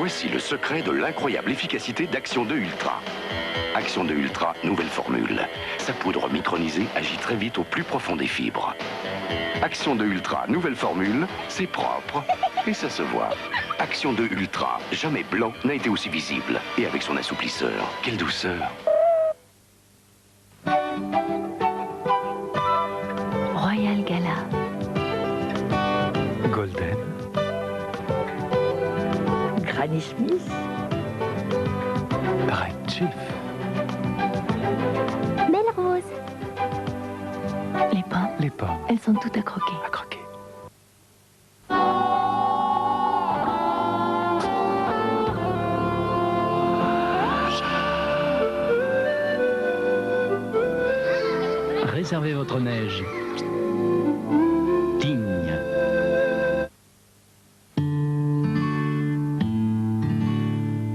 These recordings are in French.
Voici le secret de l'incroyable efficacité d'Action 2 Ultra. Action 2 Ultra, nouvelle formule. Sa poudre micronisée agit très vite au plus profond des fibres. Action 2 Ultra, nouvelle formule, c'est propre et ça se voit. Action 2 Ultra, jamais blanc n'a été aussi visible. Et avec son assouplisseur, quelle douceur! Royal Gala. Golden. Granny Smith. Red Chief. Belle Rose. Les pommes. Elles sont toutes à croquer. À croquer. Réservez votre neige. Digne.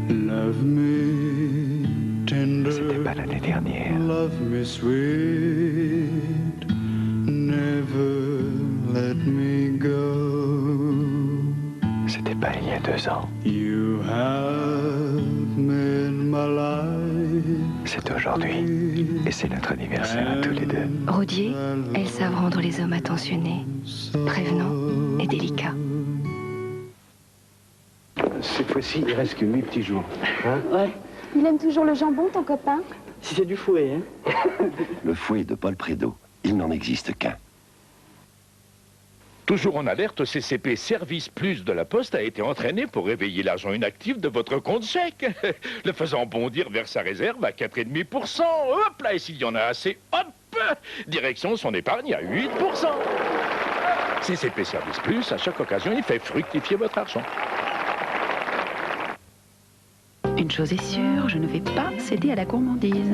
Love me tender. C'était pas l'année dernière. Love me sweet. Never let me go. C'était pas il y a 2 ans. You have made my life. C'est aujourd'hui. Et c'est notre anniversaire à tous les deux. Rodier, elles savent rendre les hommes attentionnés, prévenants et délicats. Cette fois-ci, il reste que 8 petits jours. Hein? Ouais, Il aime toujours le jambon, ton copain? si c'est du fouet, hein. Le fouet de Paul Prédo, il n'en existe qu'un. Toujours en alerte, CCP Service Plus de la Poste a été entraîné pour réveiller l'argent inactif de votre compte chèque, le faisant bondir vers sa réserve à 4,5%. Hop là, et s'il y en a assez, hop, direction son épargne à 8%. CCP Service Plus, à chaque occasion, il fait fructifier votre argent. Une chose est sûre, je ne vais pas céder à la gourmandise.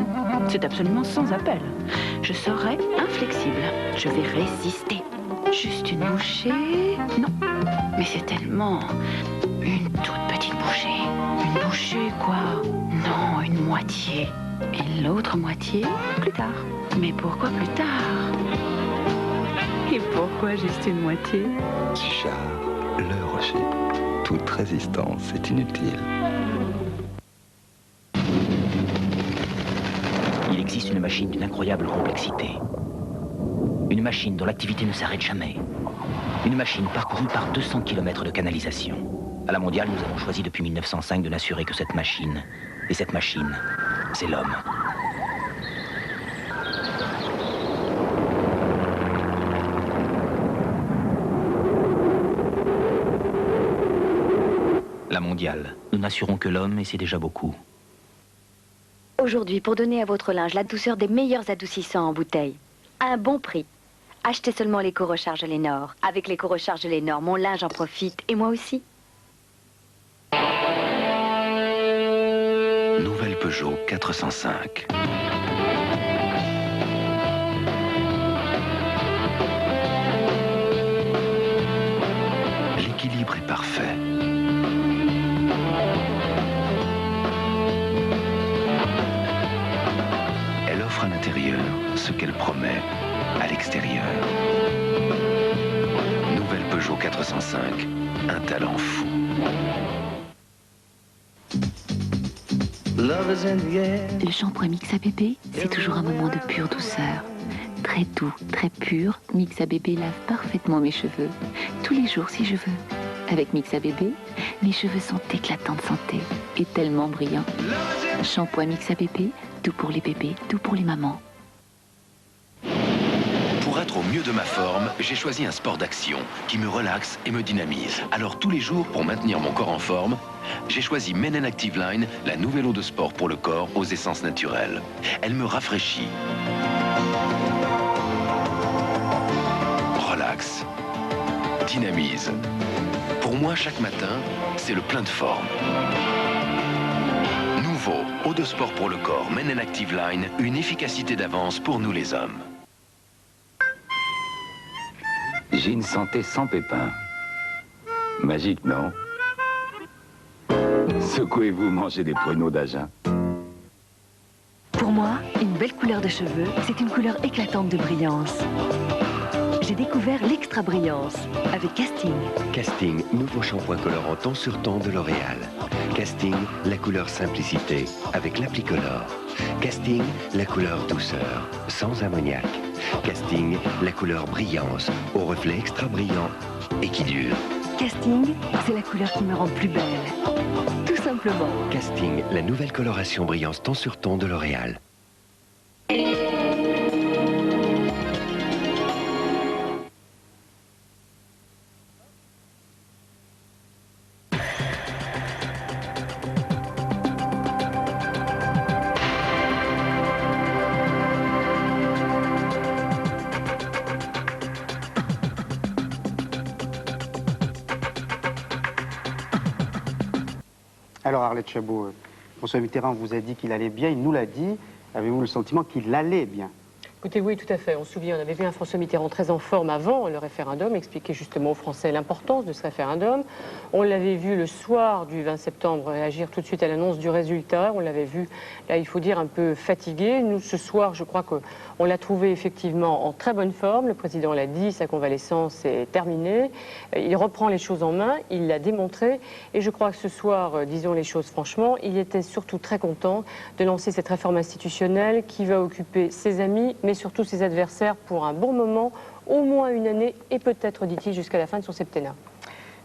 C'est absolument sans appel. Je serai inflexible. Je vais résister. Juste une bouchée? Non. Mais c'est tellement... Une toute petite bouchée. Une bouchée, quoi? Non, une moitié. Et l'autre moitié, plus tard. Mais pourquoi plus tard? Et pourquoi juste une moitié? Chichard, le rocher. Toute résistance est inutile. Il existe une machine d'une incroyable complexité. Une machine dont l'activité ne s'arrête jamais. Une machine parcourue par 200 km de canalisation. À la mondiale, nous avons choisi depuis 1905 de n'assurer que cette machine. Et cette machine, c'est l'homme. La mondiale, nous n'assurons que l'homme et c'est déjà beaucoup. Aujourd'hui, pour donner à votre linge la douceur des meilleurs adoucissants en bouteille, à un bon prix, achetez seulement l'éco-recharge Lénore. Avec l'éco-recharge Lénore, mon linge en profite et moi aussi. Nouvelle Peugeot 405. L'équilibre est parfait. Elle offre à l'intérieur ce qu'elle promet à l'extérieur. Nouvelle Peugeot 405, un talent fou. Le shampoing Mixa Bébé, c'est toujours un moment de pure douceur. Très doux, très pur, Mixa Bébé lave parfaitement mes cheveux. Tous les jours si je veux. Avec Mixa Bébé, mes cheveux sont éclatants de santé et tellement brillants. Shampoing Mixa Bébé, doux pour les bébés, doux pour les mamans. Pour être au mieux de ma forme, j'ai choisi un sport d'action qui me relaxe et me dynamise. Alors tous les jours, pour maintenir mon corps en forme, j'ai choisi Men Active Line, la nouvelle eau de sport pour le corps aux essences naturelles. Elle me rafraîchit, relaxe, dynamise. Pour moi, chaque matin, c'est le plein de forme. Nouveau, eau de sport pour le corps, Men Active Line, une efficacité d'avance pour nous les hommes. J'ai une santé sans pépins. Magique, non? Secouez-vous, mangez des pruneaux d'Agen. Pour moi, une belle couleur de cheveux, c'est une couleur éclatante de brillance. j'ai découvert l'extra brillance avec Casting. Casting, nouveau shampoing colorant temps sur temps de L'Oréal. Casting, la couleur simplicité avec l'applicolor. Casting, la couleur douceur, sans ammoniac. Casting, la couleur brillance, au reflet extra brillant et qui dure. Casting, c'est la couleur qui me rend plus belle. Tout simplement. Casting, la nouvelle coloration brillance temps sur temps de L'Oréal. Alors Arlette Chabot, François Mitterrand vous a dit qu'il allait bien, il nous l'a dit. Avez-vous le sentiment qu'il allait bien? Écoutez, oui, tout à fait. On se souvient, on avait vu un François Mitterrand très en forme avant le référendum, expliquer justement aux Français l'importance de ce référendum. On l'avait vu le soir du 20 septembre réagir tout de suite à l'annonce du résultat. On l'avait vu, là, il faut dire, un peu fatigué. Nous, ce soir, je crois qu'on l'a trouvé effectivement en très bonne forme. Le président l'a dit, sa convalescence est terminée. Il reprend les choses en main, il l'a démontré. Et je crois que ce soir, disons les choses franchement, il était surtout très content de lancer cette réforme institutionnelle qui va occuper ses amis, mais surtout ses adversaires pour un bon moment, au moins une année, et peut-être, dit-il, jusqu'à la fin de son septennat.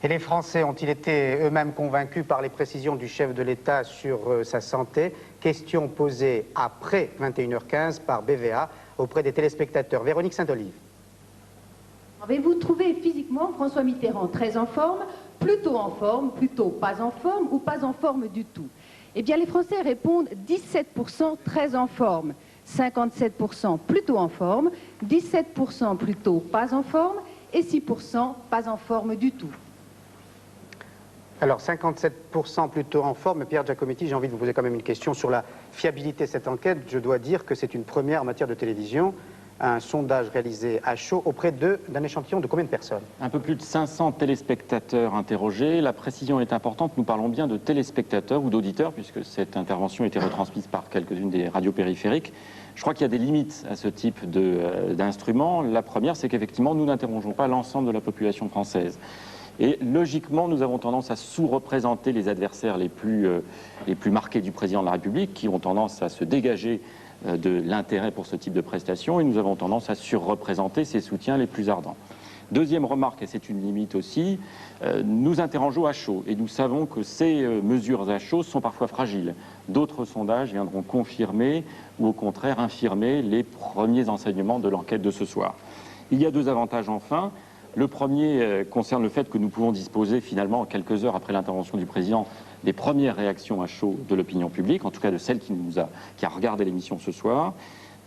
Et les Français ont-ils été eux-mêmes convaincus par les précisions du chef de l'État sur sa santé? Question posée après 21h15 par BVA auprès des téléspectateurs. Véronique Saint-Olive. Avez-vous trouvé physiquement François Mitterrand très en forme, plutôt pas en forme ou pas en forme du tout? Eh bien, les Français répondent 17% très en forme. 57% plutôt en forme, 17% plutôt pas en forme et 6% pas en forme du tout. Alors 57% plutôt en forme. Pierre Giacometti, j'ai envie de vous poser quand même une question sur la fiabilité de cette enquête. Je dois dire que c'est une première en matière de télévision. Un sondage réalisé à chaud auprès d'un échantillon de combien de personnes? Un peu plus de 500 téléspectateurs interrogés. La précision est importante, nous parlons bien de téléspectateurs ou d'auditeurs, puisque cette intervention a été retransmise par quelques-unes des radios périphériques. Je crois qu'il y a des limites à ce type d'instrument. La première, c'est qu'effectivement, nous n'interrogeons pas l'ensemble de la population française. Et logiquement, nous avons tendance à sous-représenter les adversaires les plus marqués du président de la République, qui ont tendance à se dégager de l'intérêt pour ce type de prestations, et nous avons tendance à surreprésenter ses soutiens les plus ardents. Deuxième remarque, et c'est une limite aussi, nous interrogeons à chaud, et nous savons que ces mesures à chaud sont parfois fragiles. D'autres sondages viendront confirmer ou au contraire infirmer les premiers enseignements de l'enquête de ce soir. Il y a deux avantages enfin. Le premier concerne le fait que nous pouvons disposer finalement, quelques heures après l'intervention du président, des premières réactions à chaud de l'opinion publique, en tout cas de celle qui a regardé l'émission ce soir.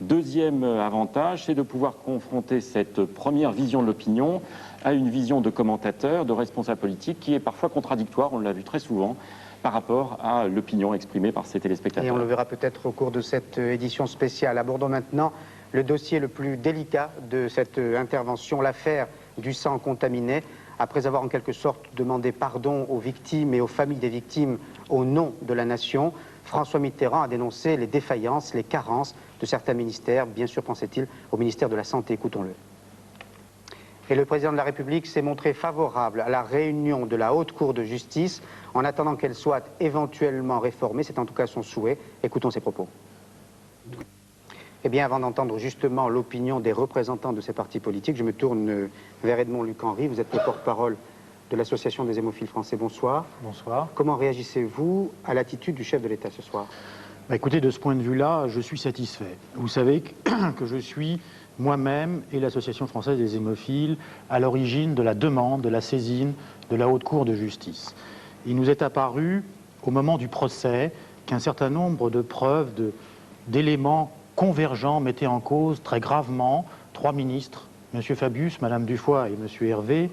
Deuxième avantage, c'est de pouvoir confronter cette première vision de l'opinion à une vision de commentateurs, de responsables politiques, qui est parfois contradictoire, on l'a vu très souvent, par rapport à l'opinion exprimée par ces téléspectateurs. Et on le verra peut-être au cours de cette édition spéciale. Abordons maintenant le dossier le plus délicat de cette intervention, l'affaire du sang contaminé. Après avoir en quelque sorte demandé pardon aux victimes et aux familles des victimes au nom de la nation, François Mitterrand a dénoncé les défaillances, les carences de certains ministères, bien sûr pensait-il au ministère de la Santé. Écoutons-le. Et le président de la République s'est montré favorable à la réunion de la Haute Cour de justice en attendant qu'elle soit éventuellement réformée. C'est en tout cas son souhait. Écoutons ses propos. Eh bien, avant d'entendre justement l'opinion des représentants de ces partis politiques, je me tourne vers Edmond Luc-Henry. Vous êtes le porte-parole de l'Association des hémophiles français. Bonsoir. Bonsoir. Comment réagissez-vous à l'attitude du chef de l'État ce soir? Écoutez, de ce point de vue-là, je suis satisfait. Vous savez que je suis moi-même et l'Association française des hémophiles à l'origine de la demande, de la saisine de la Haute Cour de justice. Il nous est apparu, au moment du procès, qu'un certain nombre de preuves, d'éléments convergents mettaient en cause très gravement trois ministres, M. Fabius, Mme Dufoy et M. Hervé,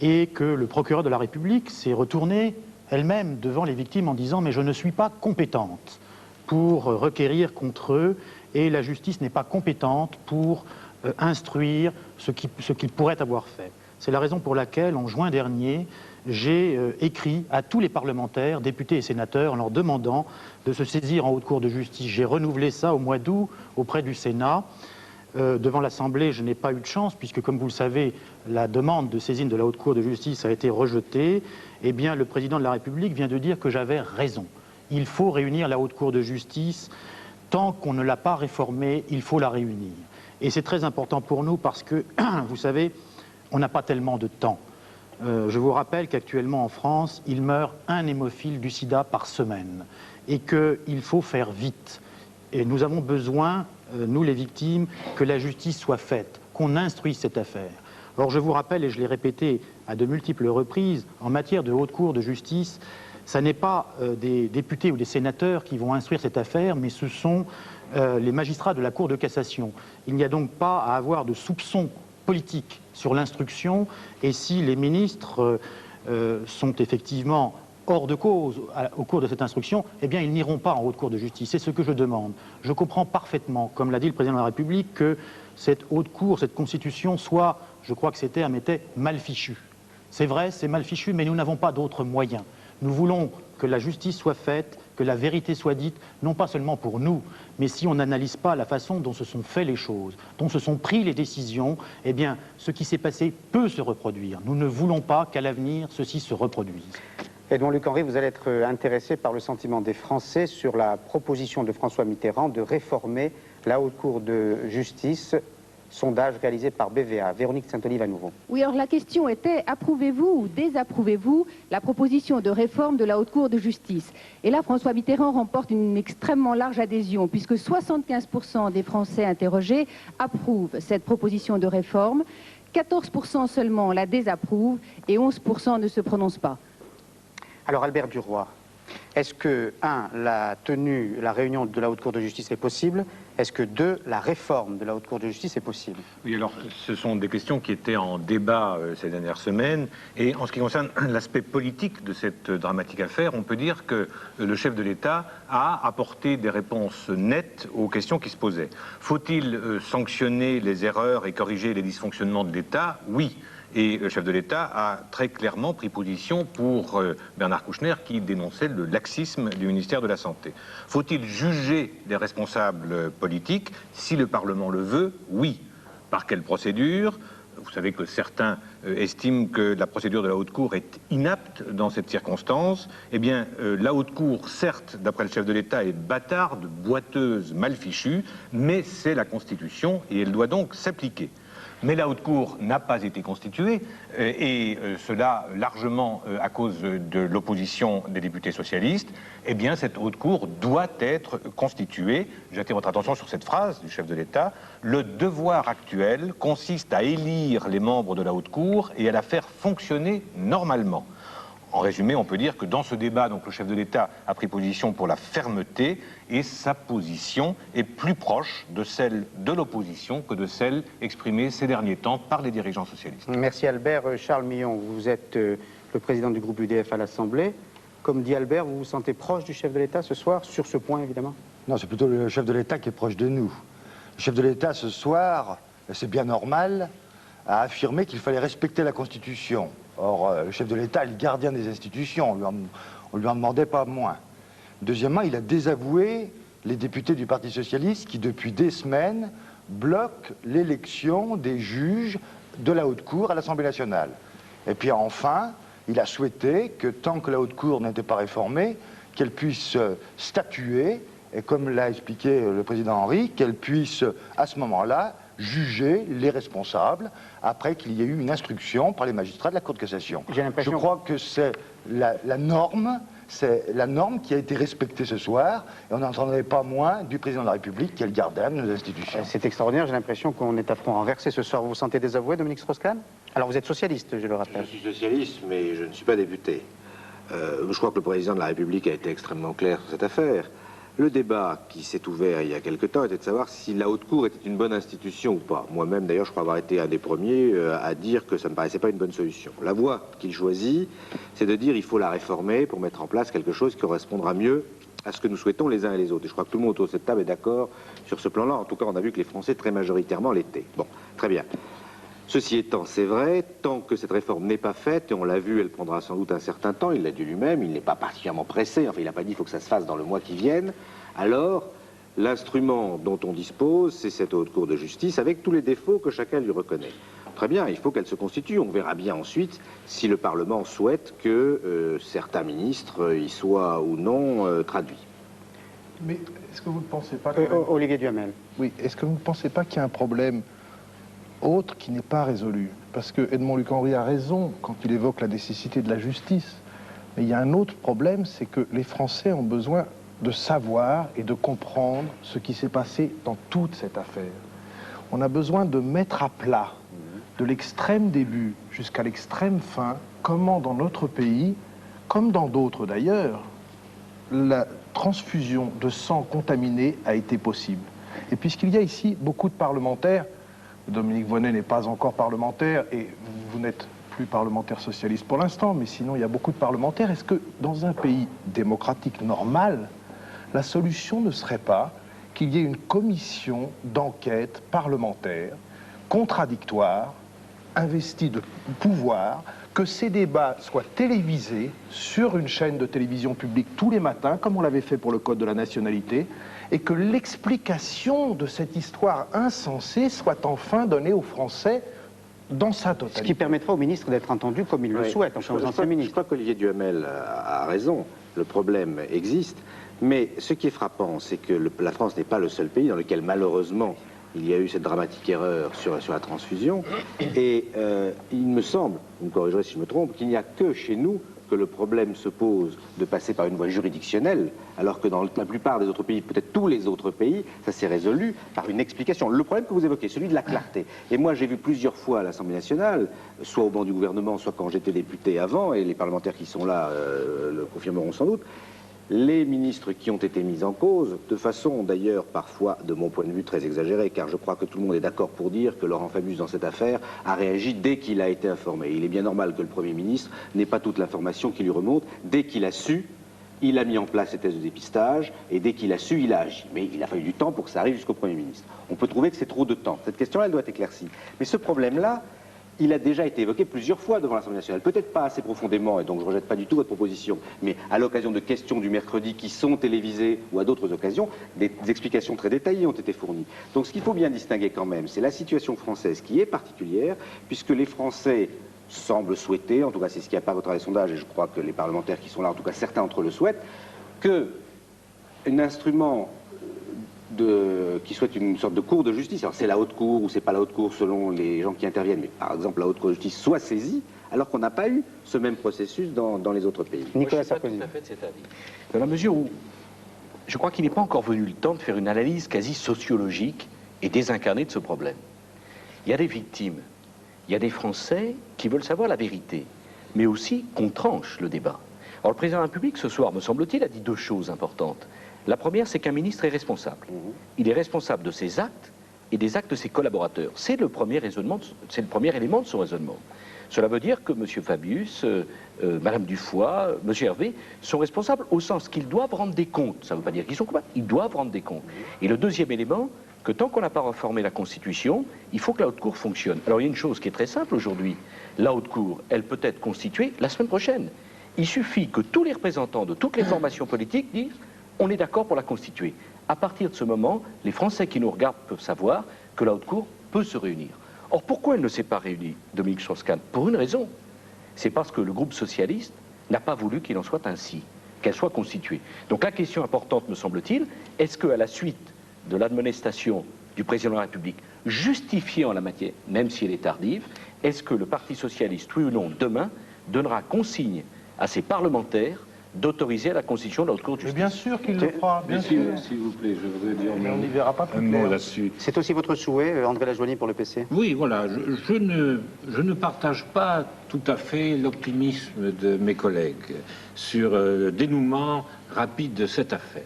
et que le procureur de la République s'est retourné elle-même devant les victimes en disant « mais je ne suis pas compétente pour requérir contre eux et la justice n'est pas compétente pour instruire ce qu'ils pourraient avoir fait ». C'est la raison pour laquelle, en juin dernier, j'ai écrit à tous les parlementaires, députés et sénateurs, en leur demandant de se saisir en Haute Cour de justice. J'ai renouvelé ça au mois d'août auprès du Sénat. devant l'Assemblée, je n'ai pas eu de chance, puisque, comme vous le savez, la demande de saisine de la Haute Cour de justice a été rejetée. Eh bien, le président de la République vient de dire que j'avais raison. Il faut réunir la Haute Cour de justice. Tant qu'on ne l'a pas réformée, il faut la réunir. Et c'est très important pour nous parce que, vous savez, on n'a pas tellement de temps. Je vous rappelle qu'actuellement en France, il meurt un hémophile du sida par semaine et qu'il faut faire vite. Et nous avons besoin, nous les victimes, que la justice soit faite, qu'on instruise cette affaire. Or, je vous rappelle, et je l'ai répété à de multiples reprises, en matière de haute cour de justice, ce n'est pas des députés ou des sénateurs qui vont instruire cette affaire, mais ce sont les magistrats de la Cour de cassation. Il n'y a donc pas à avoir de soupçons politiques sur l'instruction, et si les ministres sont effectivement hors de cause au cours de cette instruction, eh bien, ils n'iront pas en haute cour de justice. C'est ce que je demande. Je comprends parfaitement, comme l'a dit le président de la République, que cette haute cour, cette constitution soit, je crois que ces termes étaient mal fichus. C'est vrai, c'est mal fichu, mais nous n'avons pas d'autres moyens. Nous voulons que la justice soit faite, que la vérité soit dite, non pas seulement pour nous, mais si on n'analyse pas la façon dont se sont faites les choses, dont se sont prises les décisions, eh bien, ce qui s'est passé peut se reproduire. Nous ne voulons pas qu'à l'avenir, ceci se reproduise. Edmond Luc Henry, vous allez être intéressé par le sentiment des Français sur la proposition de François Mitterrand de réformer la Haute Cour de justice, sondage réalisé par BVA. Véronique Saint-Olive à nouveau. Oui, alors la question était, approuvez-vous ou désapprouvez-vous la proposition de réforme de la Haute Cour de justice? Et là, François Mitterrand remporte une extrêmement large adhésion, puisque 75% des Français interrogés approuvent cette proposition de réforme, 14% seulement la désapprouvent et 11% ne se prononcent pas. Alors Albert Duroy, est-ce que, 1, la réunion de la Haute Cour de justice est possible? Est-ce que, 2, la réforme de la Haute Cour de justice est possible? Oui, alors ce sont des questions qui étaient en débat ces dernières semaines. Et en ce qui concerne l'aspect politique de cette dramatique affaire, on peut dire que le chef de l'État a apporté des réponses nettes aux questions qui se posaient. Faut-il sanctionner les erreurs et corriger les dysfonctionnements de l'État? Oui. Et le chef de l'État a très clairement pris position pour Bernard Kouchner qui dénonçait le laxisme du ministère de la Santé. Faut-il juger les responsables politiques? Si le Parlement le veut, oui. Par quelle procédure? Vous savez que certains estiment que la procédure de la Haute Cour est inapte dans cette circonstance. Eh bien, la Haute Cour, certes, d'après le chef de l'État, est bâtarde, boiteuse, mal fichue, mais c'est la Constitution et elle doit donc s'appliquer. Mais la Haute Cour n'a pas été constituée, et cela largement à cause de l'opposition des députés socialistes. Eh bien, cette Haute Cour doit être constituée. J'attire votre attention sur cette phrase du chef de l'État. Le devoir actuel consiste à élire les membres de la Haute Cour et à la faire fonctionner normalement. En résumé, on peut dire que dans ce débat, donc, le chef de l'État a pris position pour la fermeté et sa position est plus proche de celle de l'opposition que de celle exprimée ces derniers temps par les dirigeants socialistes. Merci Albert. Charles Millon, vous êtes le président du groupe UDF à l'Assemblée. Comme dit Albert, vous vous sentez proche du chef de l'État ce soir, sur ce point évidemment? Non, c'est plutôt le chef de l'État qui est proche de nous. Le chef de l'État ce soir, c'est bien normal, a affirmé qu'il fallait respecter la Constitution. Or, le chef de l'État est le gardien des institutions, on lui en demandait pas moins. Deuxièmement, il a désavoué les députés du Parti socialiste qui, depuis des semaines, bloquent l'élection des juges de la Haute Cour à l'Assemblée nationale. Et puis enfin, il a souhaité que, tant que la Haute Cour n'était pas réformée, qu'elle puisse statuer, et comme l'a expliqué le président Henry, qu'elle puisse, à ce moment-là, juger les responsables après qu'il y ait eu une instruction par les magistrats de la Cour de cassation. Je crois que c'est la norme qui a été respectée ce soir, et on n'entendrait pas moins du président de la République qui est le gardien de nos institutions. C'est extraordinaire, j'ai l'impression qu'on est à front renversé ce soir. Vous vous sentez désavoué, Dominique Strauss-Kahn? Alors vous êtes socialiste, je le rappelle. Je suis socialiste, mais je ne suis pas député. Je crois que le président de la République a été extrêmement clair sur cette affaire. Le débat qui s'est ouvert il y a quelque temps était de savoir si la Haute Cour était une bonne institution ou pas. Moi-même, d'ailleurs, je crois avoir été un des premiers à dire que ça ne me paraissait pas une bonne solution. La voie qu'il choisit, c'est de dire qu'il faut la réformer pour mettre en place quelque chose qui correspondra mieux à ce que nous souhaitons les uns et les autres. Et je crois que tout le monde autour de cette table est d'accord sur ce plan-là. En tout cas, on a vu que les Français, très majoritairement, l'étaient. Bon, très bien. Ceci étant, c'est vrai, tant que cette réforme n'est pas faite, et on l'a vu, elle prendra sans doute un certain temps, il l'a dit lui-même, il n'est pas particulièrement pressé, enfin il n'a pas dit qu'il faut que ça se fasse dans le mois qui vienne, alors L'instrument dont on dispose, c'est cette haute cour de justice, avec tous les défauts que chacun lui reconnaît. Très bien, il faut qu'elle se constitue. On verra bien ensuite si le Parlement souhaite que certains ministres y soient ou non traduits. Mais est-ce que vous ne pensez pas... Olivier Duhamel. Oui, est-ce que vous ne pensez pas qu'il y a un problème autre qui n'est pas résolu? Parce que Edmond Luc-Henry a raison quand il évoque la nécessité de la justice. Mais il y a un autre problème, c'est que les Français ont besoin de savoir et de comprendre ce qui s'est passé dans toute cette affaire. On a besoin de mettre à plat, de l'extrême début jusqu'à l'extrême fin, comment dans notre pays, comme dans d'autres d'ailleurs, la transfusion de sang contaminé a été possible. Et puisqu'il y a ici beaucoup de parlementaires, Dominique Voynet n'est pas encore parlementaire et vous n'êtes plus parlementaire socialiste pour l'instant, mais sinon il y a beaucoup de parlementaires, est-ce que dans un pays démocratique normal, la solution ne serait pas qu'il y ait une commission d'enquête parlementaire, contradictoire, investie de pouvoir, que ces débats soient télévisés sur une chaîne de télévision publique tous les matins, comme on l'avait fait pour le Code de la nationalité, et que l'explication de cette histoire insensée soit enfin donnée aux Français dans sa totalité. Ce qui permettra au ministre d'être entendu comme il le souhaite, enfin aux anciens ministres. Je crois qu'Olivier Duhamel a raison, le problème existe, mais ce qui est frappant, c'est que la France n'est pas le seul pays dans lequel malheureusement il y a eu cette dramatique erreur sur la transfusion, et il me semble, vous me corrigerez si je me trompe, qu'il n'y a que chez nous que le problème se pose de passer par une voie juridictionnelle, alors que dans la plupart des autres pays, peut-être tous les autres pays, ça s'est résolu par une explication. Le problème que vous évoquez, celui de la clarté. Et moi, j'ai vu plusieurs fois à l'Assemblée nationale, soit au banc du gouvernement, soit quand j'étais député avant, et les parlementaires qui sont là le confirmeront sans doute, les ministres qui ont été mis en cause, de façon d'ailleurs parfois, de mon point de vue, très exagérée, car je crois que tout le monde est d'accord pour dire que Laurent Fabius, dans cette affaire, a réagi dès qu'il a été informé. Il est bien normal que le Premier ministre n'ait pas toute l'information qui lui remonte. Dès qu'il a su, il a mis en place ses tests de dépistage, et dès qu'il a su, il a agi. Mais il a fallu du temps pour que ça arrive jusqu'au Premier ministre. On peut trouver que c'est trop de temps. Cette question-là, elle doit être éclaircie. Mais ce problème-là, il a déjà été évoqué plusieurs fois devant l'Assemblée nationale. Peut-être pas assez profondément, et donc je ne rejette pas du tout votre proposition, mais à l'occasion de questions du mercredi qui sont télévisées ou à d'autres occasions, des explications très détaillées ont été fournies. Donc ce qu'il faut bien distinguer quand même, c'est la situation française qui est particulière, puisque les Français semblent souhaiter, en tout cas c'est ce qui apparaît au travers des sondages, et je crois que les parlementaires qui sont là, en tout cas certains d'entre eux le souhaitent, qu'un instrument qui souhaite une sorte de cour de justice, alors c'est la haute cour ou c'est pas la haute cour selon les gens qui interviennent, mais par exemple la haute cour de justice soit saisie, alors qu'on n'a pas eu ce même processus dans les autres pays. Nicolas Sarkozy. Tout à fait de cet avis. Dans la mesure où je crois qu'il n'est pas encore venu le temps de faire une analyse quasi sociologique et désincarnée de ce problème. Il y a des victimes, il y a des Français qui veulent savoir la vérité, mais aussi qu'on tranche le débat. Alors le président de la République ce soir, me semble-t-il, a dit deux choses importantes. La première, c'est qu'un ministre est responsable. Il est responsable de ses actes et des actes de ses collaborateurs. C'est le premier raisonnement, c'est le premier élément de son raisonnement. Cela veut dire que M. Fabius, Mme Dufoy, M. Hervé sont responsables au sens qu'ils doivent rendre des comptes. Ça ne veut pas dire qu'ils sont coupables, ils doivent rendre des comptes. Et le deuxième élément, que tant qu'on n'a pas réformé la Constitution, il faut que la Haute Cour fonctionne. Alors il y a une chose qui est très simple aujourd'hui. La Haute Cour, elle peut être constituée la semaine prochaine. Il suffit que tous les représentants de toutes les formations politiques disent on est d'accord pour la constituer. À partir de ce moment, les Français qui nous regardent peuvent savoir que la Haute Cour peut se réunir. Or, pourquoi elle ne s'est pas réunie, Dominique Strauss-Kahn? Pour une raison. C'est parce que le groupe socialiste n'a pas voulu qu'il en soit ainsi, qu'elle soit constituée. Donc la question importante, me semble-t-il, est-ce qu'à la suite de l'admonestation du président de la République, justifiant la matière, même si elle est tardive, est-ce que le Parti socialiste, oui ou non, demain, donnera consigne à ses parlementaires d'autoriser à la constitution de la Haute Cour de justice? Mais bien sûr qu'il le fera, bien sûr. S'il vous plaît, je voudrais dire mais on n'y verra pas plus un mot clair là-dessus. C'est aussi votre souhait, André Lajoigny, pour le PC? Oui, voilà. Je ne partage pas tout à fait l'optimisme de mes collègues sur le dénouement rapide de cette affaire.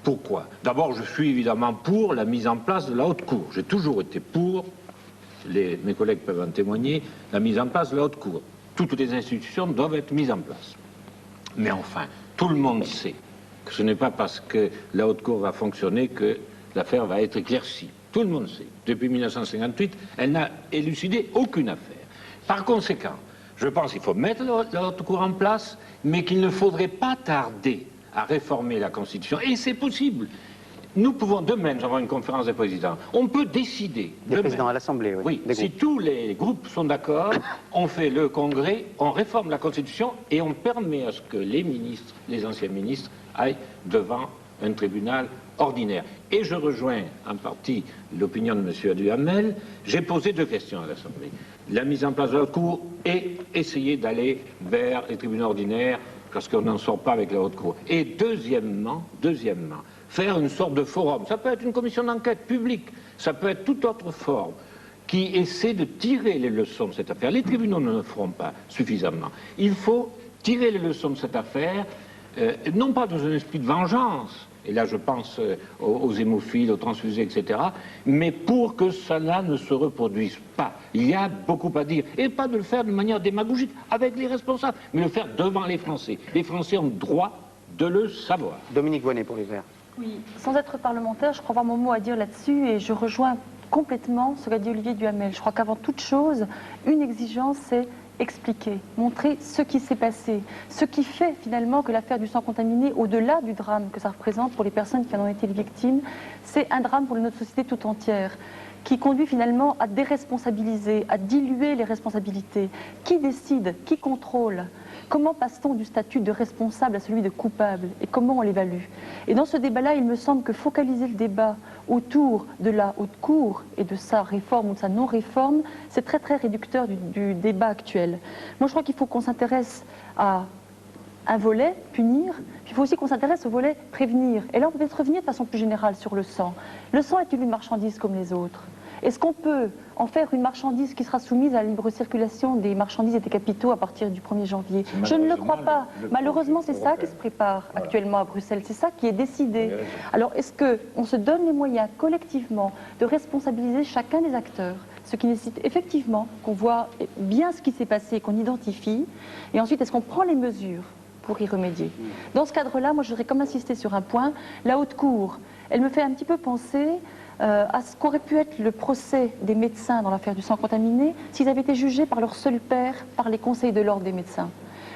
Pourquoi? D'abord, je suis évidemment pour la mise en place de la Haute Cour. J'ai toujours été pour, mes collègues peuvent en témoigner, la mise en place de la Haute Cour. Toutes les institutions doivent être mises en place. Mais enfin, tout le monde sait que ce n'est pas parce que la Haute Cour va fonctionner que l'affaire va être éclaircie. Tout le monde sait. Depuis 1958, elle n'a élucidé aucune affaire. Par conséquent, je pense qu'il faut mettre la Haute Cour en place, mais qu'il ne faudrait pas tarder à réformer la Constitution. Et c'est possible. Nous pouvons demain, nous avons une conférence des présidents. On peut décider. Des présidents à l'Assemblée, oui. Oui, si tous les groupes sont d'accord, on fait le congrès, on réforme la Constitution et on permet à ce que les ministres, les anciens ministres, aillent devant un tribunal ordinaire. Et je rejoins en partie l'opinion de M. Duhamel. J'ai posé 2 questions à l'Assemblée. La mise en place de la haute cour et essayer d'aller vers les tribunaux ordinaires parce qu'on n'en sort pas avec la haute cour. Et deuxièmement, faire une sorte de forum. Ça peut être une commission d'enquête publique, ça peut être toute autre forme qui essaie de tirer les leçons de cette affaire. Les tribunaux ne le feront pas suffisamment. Il faut tirer les leçons de cette affaire, non pas dans un esprit de vengeance, et là je pense aux hémophiles, aux transfusés, etc., mais pour que cela ne se reproduise pas. Il y a beaucoup à dire, et pas de le faire de manière démagogique avec les responsables, mais le faire devant les Français. Les Français ont le droit de le savoir. Dominique Voynet pour les Verts. Oui, sans être parlementaire, je crois avoir mon mot à dire là-dessus et je rejoins complètement ce qu'a dit Olivier Duhamel. Je crois qu'avant toute chose, une exigence, c'est expliquer, montrer ce qui s'est passé, ce qui fait finalement que l'affaire du sang contaminé, au-delà du drame que ça représente pour les personnes qui en ont été les victimes, c'est un drame pour notre société tout entière, qui conduit finalement à déresponsabiliser, à diluer les responsabilités. Qui décide? Qui contrôle? Comment passe-t-on du statut de responsable à celui de coupable? Et comment on l'évalue? Et dans ce débat-là, il me semble que focaliser le débat autour de la haute cour et de sa réforme ou de sa non-réforme, c'est très très réducteur du débat actuel. Moi, je crois qu'il faut qu'on s'intéresse à un volet, punir, puis il faut aussi qu'on s'intéresse au volet prévenir. Et là, on peut peut-être revenir de façon plus générale sur le sang. Le sang est une marchandise comme les autres. Est-ce qu'on peut en faire une marchandise qui sera soumise à la libre circulation des marchandises et des capitaux à partir du 1er janvier? Je ne le crois pas. Malheureusement, c'est ça qui se prépare actuellement à Bruxelles. C'est ça qui est décidé. Alors, est-ce qu'on se donne les moyens collectivement de responsabiliser chacun des acteurs? Ce qui nécessite effectivement qu'on voit bien ce qui s'est passé, qu'on identifie. Et ensuite, est-ce qu'on prend les mesures pour y remédier? Dans ce cadre-là, moi, je voudrais comme insister sur un point. La haute cour, elle me fait un petit peu penser à ce qu'aurait pu être le procès des médecins dans l'affaire du sang contaminé s'ils avaient été jugés par leur seul père, par les conseils de l'ordre des médecins.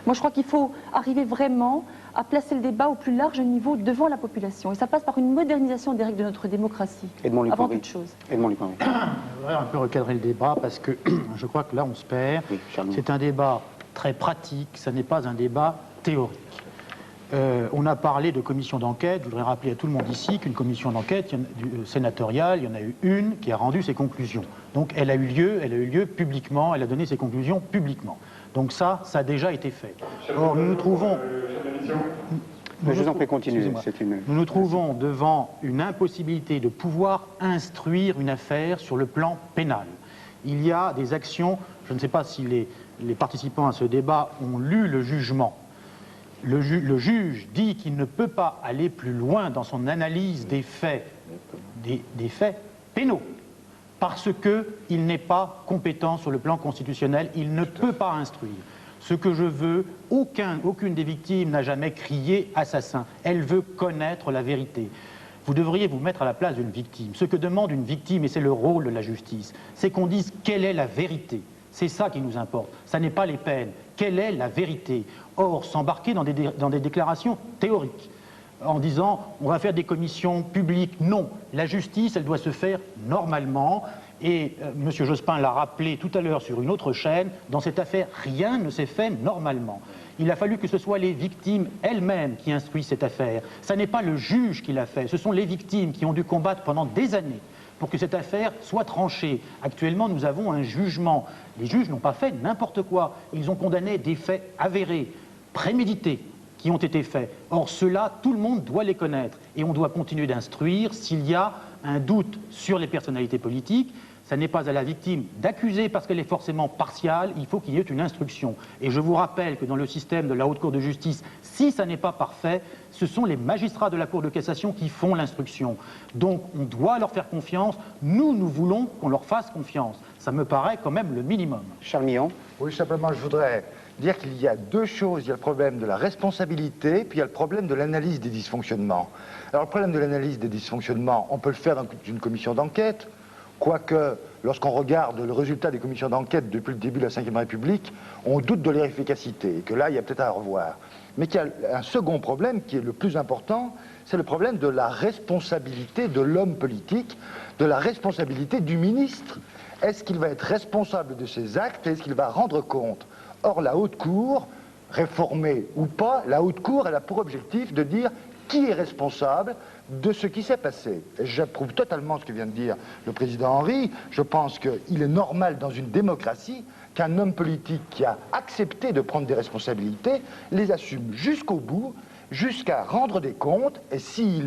Moi, je crois qu'il faut arriver vraiment à placer le débat au plus large niveau devant la population. Et ça passe par une modernisation des règles de notre démocratie, avant toute chose. Edmond Lucan. Je voudrais un peu recadrer le débat parce que je crois que là, on se perd. C'est un débat très pratique, ça n'est pas un débat théorique. On a parlé de commission d'enquête. Je voudrais rappeler à tout le monde ici qu'une commission d'enquête sénatoriale, il y en a eu une qui a rendu ses conclusions. Donc elle a eu lieu publiquement, elle a donné ses conclusions publiquement. Donc ça a déjà été fait. Or, nous nous trouvons... Je vous en prie, continuez. Nous nous trouvons devant une impossibilité de pouvoir instruire une affaire sur le plan pénal. Il y a des actions, je ne sais pas si les participants à ce débat ont lu le jugement. Le juge dit qu'il ne peut pas aller plus loin dans son analyse des faits, des faits pénaux, parce qu'il n'est pas compétent sur le plan constitutionnel, il ne peut pas instruire. Ce que je veux, aucune des victimes n'a jamais crié assassin, elle veut connaître la vérité. Vous devriez vous mettre à la place d'une victime. Ce que demande une victime, et c'est le rôle de la justice, c'est qu'on dise quelle est la vérité. C'est ça qui nous importe, ça n'est pas les peines. Quelle est la vérité? Or, s'embarquer dans des déclarations théoriques, en disant on va faire des commissions publiques, non. La justice, elle doit se faire normalement. Et M. Jospin l'a rappelé tout à l'heure sur une autre chaîne, dans cette affaire, rien ne s'est fait normalement. Il a fallu que ce soit les victimes elles-mêmes qui instruisent cette affaire. Ça n'est pas le juge qui l'a fait, ce sont les victimes qui ont dû combattre pendant des années pour que cette affaire soit tranchée. Actuellement, nous avons un jugement. Les juges n'ont pas fait n'importe quoi. Ils ont condamné des faits avérés, prémédités, qui ont été faits. Or, ceux-là, tout le monde doit les connaître. Et on doit continuer d'instruire s'il y a un doute sur les personnalités politiques. Ça n'est pas à la victime d'accuser parce qu'elle est forcément partiale, il faut qu'il y ait une instruction. Et je vous rappelle que dans le système de la Haute Cour de justice, si ça n'est pas parfait, ce sont les magistrats de la Cour de cassation qui font l'instruction. Donc on doit leur faire confiance, nous voulons qu'on leur fasse confiance. Ça me paraît quand même le minimum. Charles Millon. Oui, simplement, je voudrais dire qu'il y a deux choses. Il y a le problème de la responsabilité, puis il y a le problème de l'analyse des dysfonctionnements. Alors le problème de l'analyse des dysfonctionnements, on peut le faire dans une commission d'enquête, quoique lorsqu'on regarde le résultat des commissions d'enquête depuis le début de la Ve République, on doute de leur efficacité, et que là, il y a peut-être à revoir. Mais qu'il y a un second problème qui est le plus important, c'est le problème de la responsabilité de l'homme politique, de la responsabilité du ministre. Est-ce qu'il va être responsable de ses actes? Est-ce qu'il va rendre compte? Or, la Haute Cour, réformée ou pas, la Haute Cour, elle a pour objectif de dire qui est responsable de ce qui s'est passé. Et j'approuve totalement ce que vient de dire le président Henry. Je pense qu'il est normal dans une démocratie qu'un homme politique qui a accepté de prendre des responsabilités les assume jusqu'au bout, jusqu'à rendre des comptes, et s'il